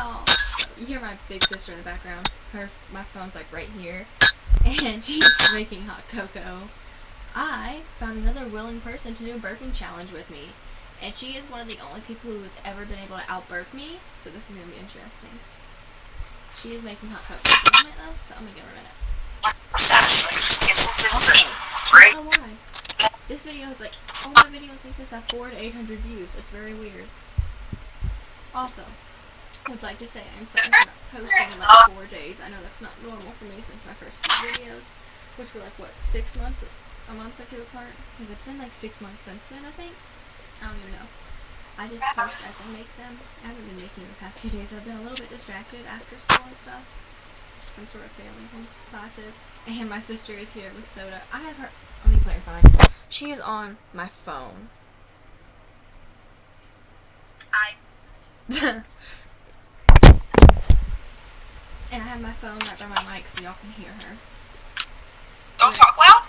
y'all, you hear my big sister in the background. My phone's like right here, and she's making hot cocoa. I found another willing person to do a burping challenge with me, and she is one of the only people who has ever been able to out-burp me, so this is going to be interesting. She is making hot cocoa at the moment, though, so I'm going to give her a minute. Also, I don't know why. This video is like, all my videos like this have 400 to 800 views. It's very weird. Also, I would like to say I'm sorry for not posting in like 4 days. I know that's not normal for me since my first few videos, which were like, what, 6 months? A month or two apart? Because it's been like 6 months since then, I think. I don't even know. I just post as I make them. I haven't been making the past few days. I've been a little bit distracted after school and stuff. Some sort of failing from classes. And my sister is here with soda. I have her. Let me clarify. She is on my phone. And I have my phone right by my mic so y'all can hear her. Don't talk loud?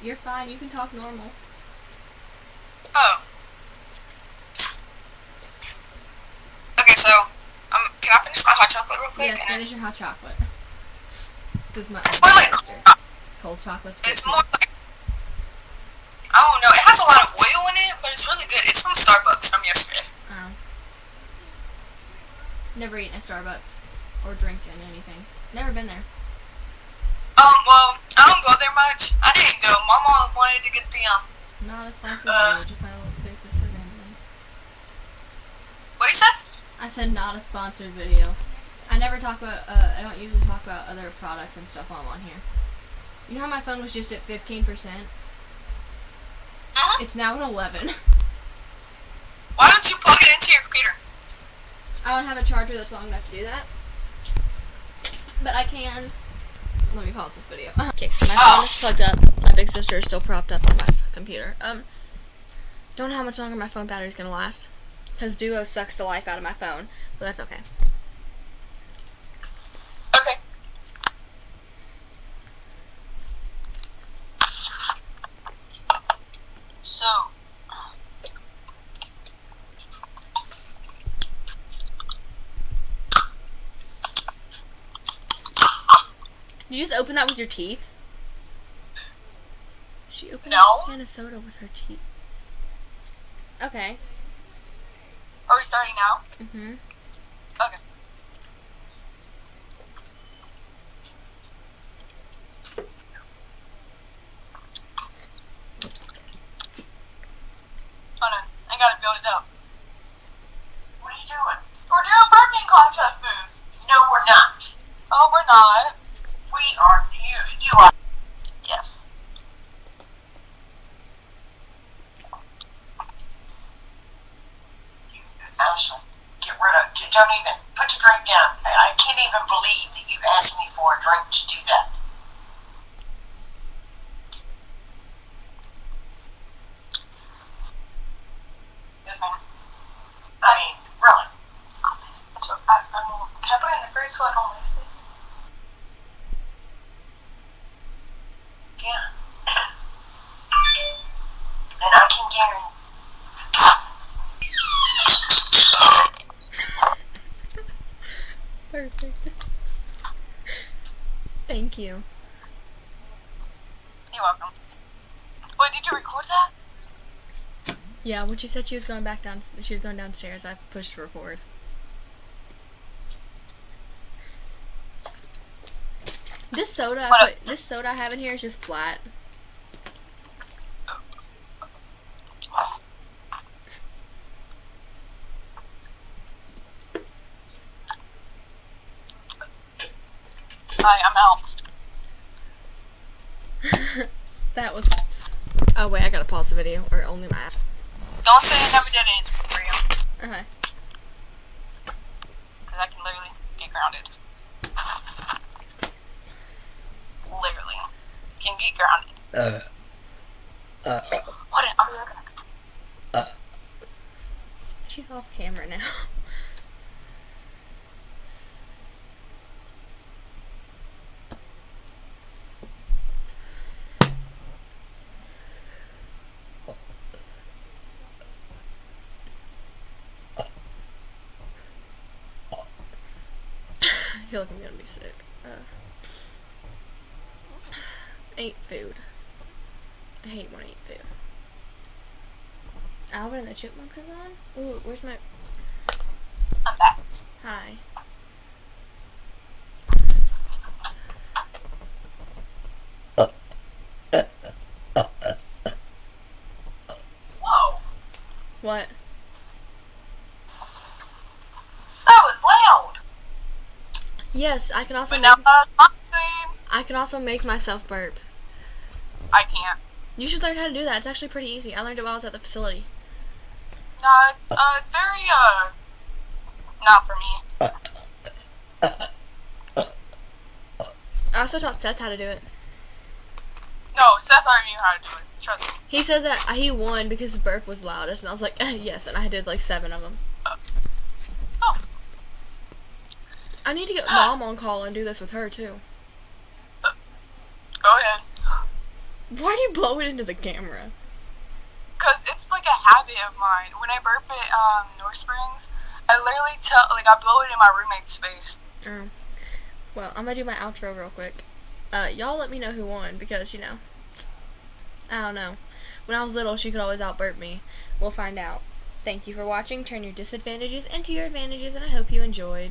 You're fine. You can talk normal. Oh. Okay, so, can I finish my hot chocolate real quick? Yes, finish your hot chocolate. This is my It's more like sister. Cold chocolate's good. It's more like, I don't know, it has a lot of oil in it, but it's really good. It's from Starbucks from yesterday. Oh. Never eaten at Starbucks or drinking anything. Never been there. Well, I don't go there much. I didn't go. Mama wanted to get the, Not a sponsored video, just my little big sister rambling. What do you say? I said not a sponsored video. I never talk about, I don't usually talk about other products and stuff while I'm on here. You know how my phone was just at 15%? It's now at 11. Why don't you plug it into your computer? I don't have a charger that's long enough to do that. But I can. Let me pause this video. Okay, my phone is plugged up. My big sister is still propped up on my computer. Don't know how much longer my phone battery is gonna last. Because Duo sucks the life out of my phone. But that's okay. Okay. So. Did you just open that with your teeth? She opened No. a can of soda with her teeth. Okay. Are we starting now? Mm-hmm. Okay. Hold on. I gotta build it up. What are you doing? We're doing burping contest moves. No, we're not. Oh, we're not. We are. You are. Yes. Ashley, get rid of. Don't even put your drink down. I can't even believe that you asked me for a drink to do that. Yes, ma'am. I mean, really. So, can I put it in the fridge so I don't waste it? Yeah. And I can guarantee. Perfect. Thank you. You're welcome. Wait, did you record that? Yeah, when she said she was going back down, she was going downstairs, I pushed record. This soda I have in here is just flat. Hi, I'm out. That was. Oh wait, I gotta pause the video, or only my app. Don't say I never did anything for you. Okay. Because I can literally get grounded. Literally. Can get grounded. What? I'll be right back. She's off camera now. feel like I'm gonna be sick. Ate food. I hate when I eat food. Alvin and the Chipmunks is on? Ooh, where's my... I'm back. Hi. Whoa. What? That was loud. Yes, I can also But now make... that's my screen. I can also make myself burp. I can't. You should learn how to do that. It's actually pretty easy. I learned it while I was at the facility. No, it's very, not for me. I also taught Seth how to do it. No, Seth already knew how to do it. Trust me. He said that he won because his burp was loudest, and I was like, yes, and I did like 7 of them. Oh. I need to get Mom on call and do this with her, too. Go ahead. Why do you blow it into the camera? Because it's like a habit of mine. When I burp at North Springs, I literally I blow it in my roommate's face. Well, I'm gonna do my outro real quick. Y'all let me know who won, because, you know, I don't know. When I was little, she could always out-burp me. We'll find out. Thank you for watching. Turn your disadvantages into your advantages, and I hope you enjoyed.